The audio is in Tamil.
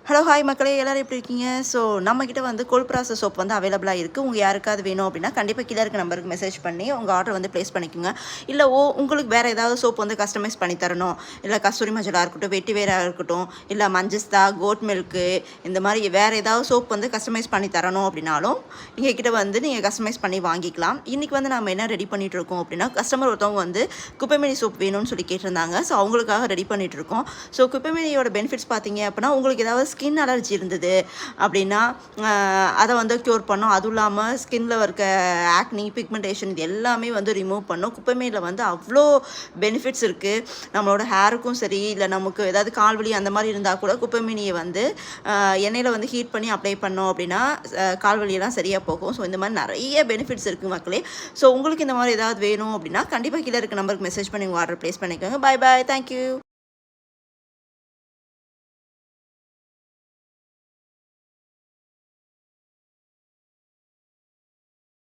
ஹலோ ஹாய் மக்களே, எல்லோரும் எப்படி இருக்கீங்க? ஸோ நம்மக்கிட்ட வந்து கோல்ட் ப்ராசஸ் சோப் வந்து அவைலபிளாக இருக்குது. உங்கள் யாருக்காவது வேணும் அப்படின்னா கண்டிப்பாக கீழே இருக்க நம்பருக்கு மெசேஜ் பண்ணி உங்கள் ஆர்டர் வந்து ப்ளேஸ் பண்ணிக்கோங்க. இல்லை உங்களுக்கு வேறு ஏதாவது சோப் வந்து கஸ்டமைஸ் பண்ணி தரணும், இல்லை கஸ்தூரி மஞ்சளாக இருக்கட்டும், வெட்டி வேராக இருக்கட்டும், இல்லை மஞ்சஸ்தா, கோட் மில்க்கு, இந்த மாதிரி வேறு ஏதாவது சோப் வந்து கஸ்டமைஸ் பண்ணி தரணும் அப்படின்னாலும் எங்ககிட்ட வந்து நீங்கள் கஸ்டமைஸ் பண்ணி வாங்கிக்கலாம். இன்றைக்கி வந்து நம்ம என்ன ரெடி பண்ணிகிட்டு இருக்கோம் அப்படின்னா, கஸ்டமர் ஒருத்தவங்க வந்து குப்பைமேனி சோப் வேணும்னு சொல்லி கேட்டிருந்தாங்க. ஸோ அவங்களுக்காக ரெடி பண்ணிகிட்டு இருக்கோம். ஸோ குப்பைமேனியோட பெனிஃபிட்ஸ் பார்த்தீங்க அப்படின்னா, உங்களுக்கு ஏதாவது ஸ்கின் அலர்ஜி இருந்தது அப்படின்னா அதை வந்து க்யூர் பண்ணோம். அதுவும் இல்லாமல் ஸ்கின்னில் இருக்க ஆக்னி, பிக்மெண்டேஷன் இது எல்லாமே வந்து ரிமூவ் பண்ணோம். குப்பைமேனியில் வந்து அவ்வளோ பெனிஃபிட்ஸ் இருக்குது. நம்மளோட ஹேருக்கும் சரி, இல்லை நமக்கு ஏதாவது கால்வலி அந்த மாதிரி இருந்தால் கூட குப்பைமேனியை வந்து எண்ணெயில் வந்து ஹீட் பண்ணி அப்ளை பண்ணோம் அப்படின்னா கால்வலியெல்லாம் சரியாக போகும். ஸோ இந்த மாதிரி நிறைய பெனிஃபிட்ஸ் இருக்குது மக்களே. ஸோ உங்களுக்கு இந்த மாதிரி ஏதாவது வேணும் அப்படின்னா கண்டிப்பாக கீழே இருக்க நம்பருக்கு மெசேஜ் பண்ணி உங்கள் ஆர்டர் ப்ளேஸ் பண்ணிக்கோங்க. Bye bye, thank you.